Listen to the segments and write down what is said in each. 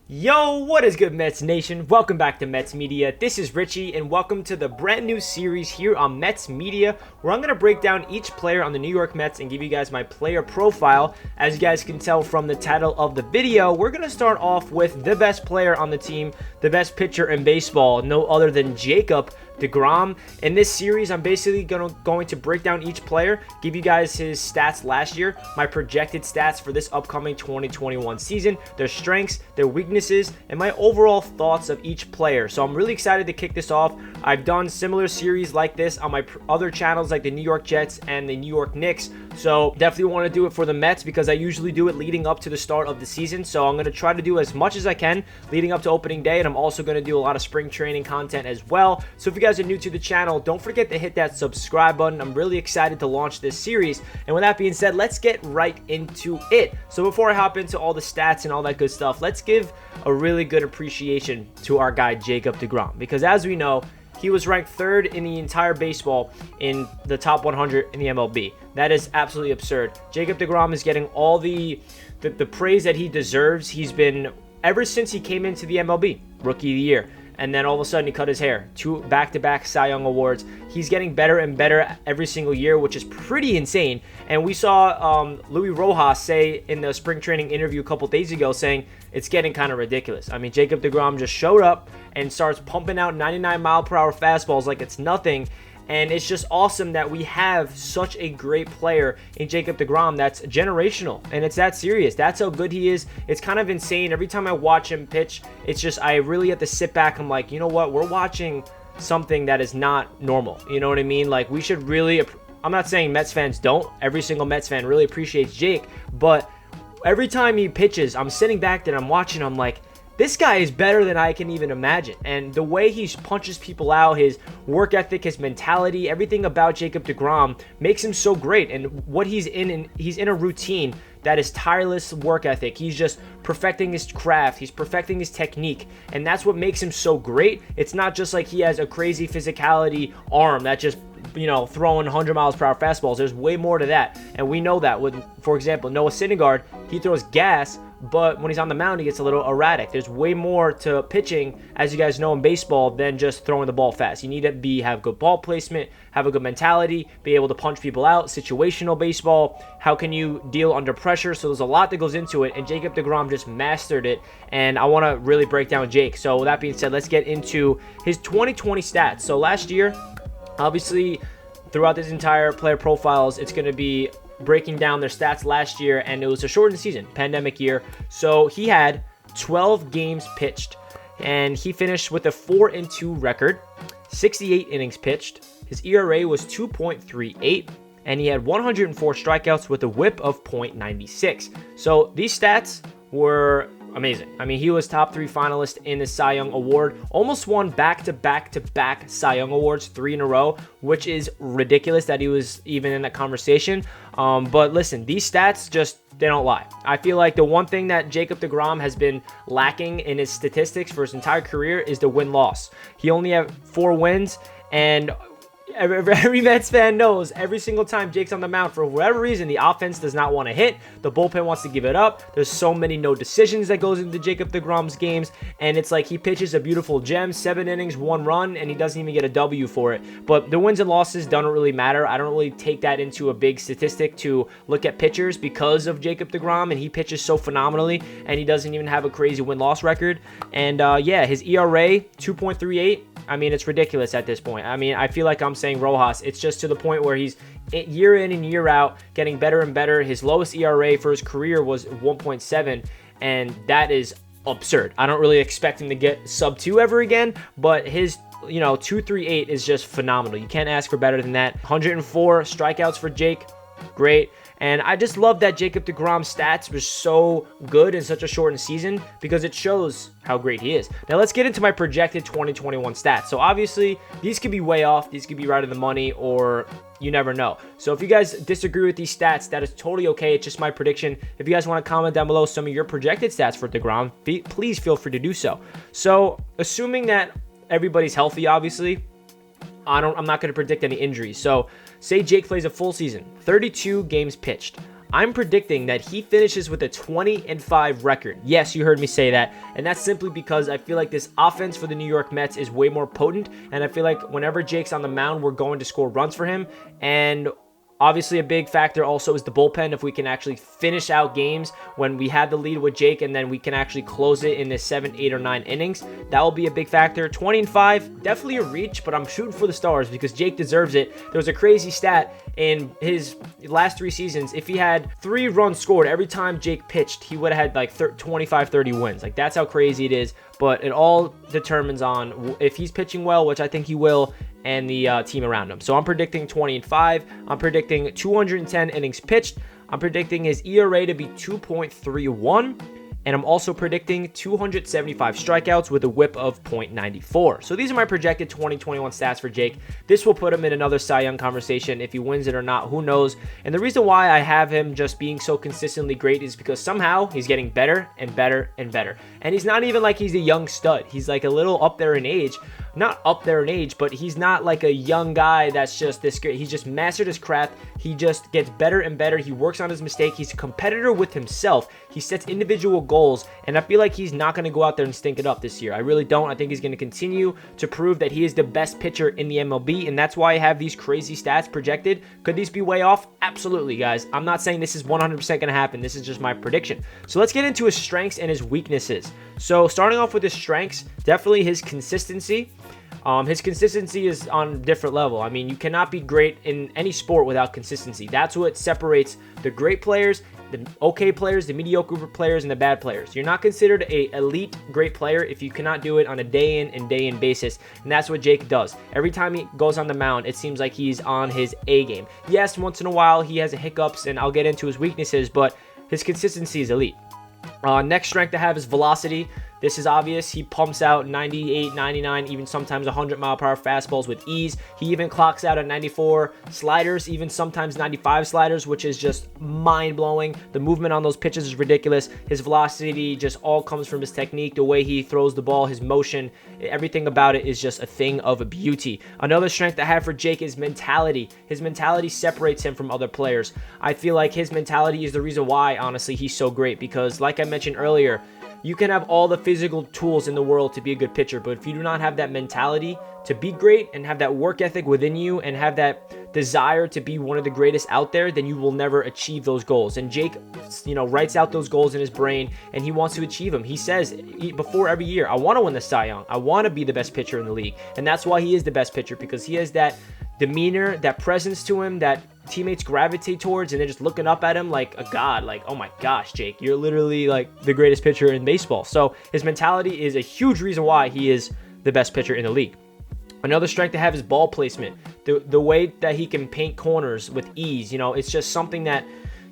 Yo, what is good, Mets Nation? Welcome back to Mets Media. This is Richie, and welcome to the brand new series here on Mets Media, where I'm going to break down each player on the New York Mets and give you guys my player profile. As you guys can tell from the title of the video, we're going to start off with the best player on the team, the best pitcher in baseball, no other than Jacob deGrom. In this series, I'm basically going to break down each player, give you guys his stats last year, my projected stats for this upcoming 2021 season, their strengths, their weaknesses, and my overall thoughts of each player. So I'm really excited to kick this off. I've done similar series like this on my other channels like the New York Jets and the New York Knicks. So definitely want to do it for the Mets because I usually do it leading up to the start of the season. So I'm going to try to do as much as I can leading up to opening day, and I'm also going to do a lot of spring training content as well. So if you guys are new to the channel, don't forget to hit that subscribe button. I'm really excited to launch this series. And with that being said, let's get right into it. So before I hop into all the stats and all that good stuff, let's give a really good appreciation to our guy Jacob deGrom, because as we know, he was ranked third in the entire baseball in the top 100 in the MLB. That is absolutely absurd. Jacob deGrom is getting all the praise that he deserves. He's been, ever since he came into the MLB, Rookie of the Year, and then all of a sudden he cut his hair. 2 back-to-back Cy Young Awards. He's getting better and better every single year, which is pretty insane. And we saw Luis Rojas say in the spring training interview a couple days ago, saying it's getting kind of ridiculous. I mean, Jacob deGrom just showed up and starts pumping out 99-mile-per-hour fastballs like it's nothing. And it's just awesome that we have such a great player in Jacob deGrom that's generational, and it's that serious. That's how good he is. It's kind of insane. Every time I watch him pitch, it's just, I really have to sit back. I'm like, you know what? We're watching something that is not normal. You know what I mean? Like, we should really, I'm not saying Mets fans don't. Every single Mets fan really appreciates Jake, but every time he pitches, I'm sitting back there and I'm watching, I'm like, this guy is better than I can even imagine. And the way he punches people out, his work ethic, his mentality, everything about Jacob deGrom makes him so great. And what he's in a routine that is tireless work ethic. He's just perfecting his craft. He's perfecting his technique. And that's what makes him so great. It's not just like he has a crazy physicality arm that just, you know, throwing 100 miles per hour fastballs. There's way more to that. And we know that with, for example, Noah Syndergaard, he throws gas, but when he's on the mound, he gets a little erratic. There's way more to pitching, as you guys know, in baseball than just throwing the ball fast. You need to have good ball placement, have a good mentality, be able to punch people out, situational baseball. How can you deal under pressure? So there's a lot that goes into it, and Jacob deGrom just mastered it, and I want to really break down Jake. So with that being said, let's get into his 2020 stats. So last year, obviously, throughout this entire player profiles, it's going to be breaking down their stats last year, and it was a shortened season, pandemic year. So he had 12 games pitched, and he finished with a 4-2 record, 68 innings pitched. His ERA was 2.38, and he had 104 strikeouts with a whip of .96. So these stats were amazing. I mean, he was top 3 finalist in the Cy Young Award, almost won back-to-back Cy Young Awards 3 in a row, which is ridiculous that he was even in that conversation. But listen, these stats they don't lie. I feel like the one thing that Jacob deGrom has been lacking in his statistics for his entire career is the win-loss. He only had 4 wins, and every Mets fan knows every single time Jake's on the mound, for whatever reason, the offense does not want to hit. The bullpen wants to give it up. There's so many no decisions that goes into Jacob deGrom's games, and it's like he pitches a beautiful gem, 7 innings, 1 run, and he doesn't even get a W for it. But the wins and losses don't really matter. I don't really take that into a big statistic to look at pitchers because of Jacob deGrom, and he pitches so phenomenally, and he doesn't even have a crazy win-loss record. And yeah, his ERA, 2.38. I mean, it's ridiculous at this point. I mean, I feel like I'm saying Rojas. It's just to the point where he's year in and year out getting better and better. His lowest ERA for his career was 1.7, and that is absurd. I don't really expect him to get sub 2 ever again, but his 2.38 is just phenomenal. You can't ask for better than that. 104 strikeouts for Jake. Great. And I just love that Jacob deGrom's stats were so good in such a shortened season because it shows how great he is. Now let's get into my projected 2021 stats. So obviously these could be way off, these could be right in the money, or you never know. So if you guys disagree with these stats, that is totally okay. It's just my prediction. If you guys want to comment down below some of your projected stats for deGrom, please feel free to do so. So assuming that everybody's healthy, obviously, I'm not going to predict any injuries. So say Jake plays a full season, 32 games pitched. I'm predicting that he finishes with a 20-5 record. Yes, you heard me say that. And that's simply because I feel like this offense for the New York Mets is way more potent. And I feel like whenever Jake's on the mound, we're going to score runs for him. And obviously, a big factor also is the bullpen. If we can actually finish out games when we had the lead with Jake and then we can actually close it in the 7, 8, or 9 innings, that will be a big factor. 20-5, definitely a reach, but I'm shooting for the stars because Jake deserves it. There was a crazy stat in his last 3 seasons. If he had 3 runs scored every time Jake pitched, he would have had like 25, 30 wins. Like, that's how crazy it is. But it all determines on if he's pitching well, which I think he will, and the team around him. So I'm predicting 20-5. I'm predicting 210 innings pitched. I'm predicting his ERA to be 2.31. And I'm also predicting 275 strikeouts with a whip of .94. So these are my projected 2021 stats for Jake. This will put him in another Cy Young conversation. If he wins it or not, who knows? And the reason why I have him just being so consistently great is because somehow he's getting better and better and better. And he's not even like he's a young stud. He's like a little up there in age. Not up there in age, but he's not like a young guy that's just this great. He's just mastered his craft. He just gets better and better. He works on his mistake. He's a competitor with himself. He sets individual goals, and I feel like he's not going to go out there and stink it up this year. I really don't. I think he's going to continue to prove that he is the best pitcher in the MLB, and that's why I have these crazy stats projected. Could these be way off? Absolutely, guys. I'm not saying this is 100% going to happen. This is just my prediction. So let's get into his strengths and his weaknesses. So starting off with his strengths, definitely his consistency. His consistency is on a different level. I mean, you cannot be great in any sport without consistency. That's what separates the great players, the okay players, the mediocre players, and the bad players. You're not considered a elite great player if you cannot do it on a day in and day in basis, and that's what Jake does. Every time he goes on the mound, it seems like he's on his A game. Yes, once in a while he has hiccups, and I'll get into his weaknesses, but his consistency is elite. Next strength I have is velocity. This is obvious. He pumps out 98, 99, even sometimes 100-mile-per-hour fastballs with ease. He even clocks out at 94 sliders, even sometimes 95 sliders, which is just mind-blowing. The movement on those pitches is ridiculous. His velocity just all comes from his technique, the way he throws the ball, his motion. Everything about it is just a thing of beauty. Another strength I have for Jake is mentality. His mentality separates him from other players. I feel like his mentality is the reason why, honestly, he's so great, because like I mentioned earlier, you can have all the physical tools in the world to be a good pitcher, but if you do not have that mentality to be great and have that work ethic within you and have that desire to be one of the greatest out there, then you will never achieve those goals. And Jake, writes out those goals in his brain, and he wants to achieve them. He says before every year, I want to win the Cy Young. I want to be the best pitcher in the league. And that's why he is the best pitcher, because he has that demeanor, that presence to him that teammates gravitate towards, and they're just looking up at him like a god, like, oh my gosh, Jake, you're literally like the greatest pitcher in baseball. So his mentality is a huge reason why he is the best pitcher in the league. Another strength to have is ball placement. The way that he can paint corners with ease, it's just something that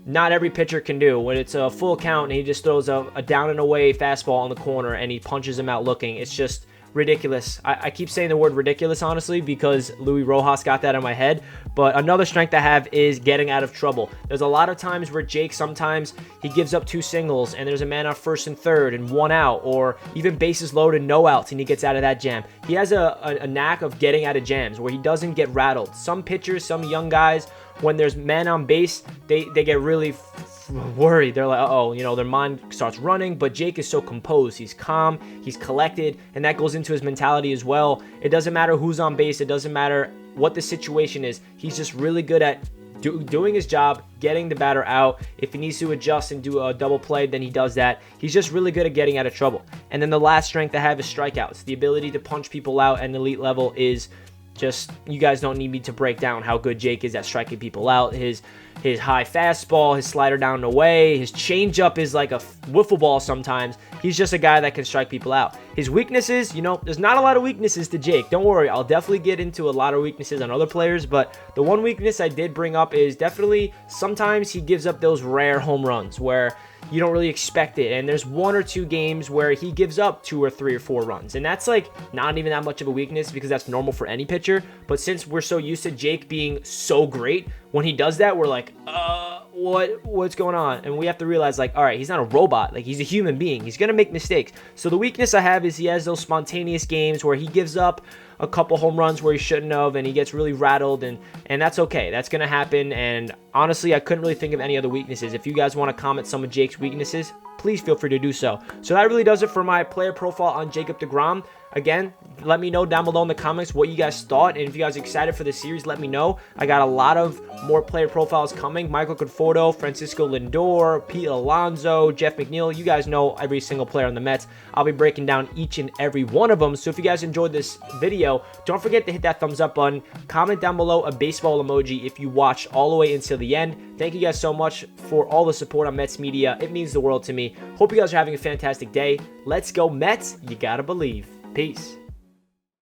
not every pitcher can do. When it's a full count and he just throws a down and away fastball on the corner and he punches him out looking, it's just ridiculous. I keep saying the word ridiculous, honestly, because Luis Rojas got that in my head. But another strength I have is getting out of trouble. There's a lot of times where Jake, sometimes he gives up 2 singles and there's a man on first and third and 1 out, or even bases loaded, no outs, and he gets out of that jam. He has a knack of getting out of jams where he doesn't get rattled. Some pitchers, some young guys, when there's man on base, they get really worried. They're like, uh-oh, their mind starts running. But Jake is so composed. He's calm, he's collected, and that goes into his mentality as well. It doesn't matter who's on base. It doesn't matter what the situation is. He's just really good at doing his job, getting the batter out. If he needs to adjust and do a double play, then he does that. He's just really good at getting out of trouble. And then the last strength I have is strikeouts. The ability to punch people out at an elite level is just, you guys don't need me to break down how good Jake is at striking people out. His high fastball, his slider down and away, his changeup is like a wiffle ball sometimes. He's just a guy that can strike people out. His weaknesses, there's not a lot of weaknesses to Jake. Don't worry, I'll definitely get into a lot of weaknesses on other players, but the one weakness I did bring up is definitely sometimes he gives up those rare home runs where you don't really expect it, and there's 1 or 2 games where he gives up 2 or 3 or 4 runs, and that's like not even that much of a weakness because that's normal for any pitcher. But since we're so used to Jake being so great, when he does that, we're like, what's going on? And we have to realize, like, all right, he's not a robot. Like, he's a human being. He's gonna make mistakes. So the weakness I have is he has those spontaneous games where he gives up a couple home runs where he shouldn't have, and he gets really rattled, and that's okay. That's gonna happen. And honestly, I couldn't really think of any other weaknesses. If you guys want to comment some of Jake's weaknesses, please feel free to do so. So that really does it for my player profile on Jacob deGrom. Again, let me know down below in the comments what you guys thought, and if you guys are excited for the series, let me know. I got a lot of more player profiles coming. Michael Conforto, Francisco Lindor, Pete Alonso, Jeff McNeil. You guys know every single player on the Mets. I'll be breaking down each and every one of them. So if you guys enjoyed this video, don't forget to hit that thumbs up button. Comment down below a baseball emoji if you watched all the way until the end. Thank you guys so much for all the support on Mets Media. It means the world to me. Hope you guys are having a fantastic day. Let's go Mets. You gotta believe. Peace.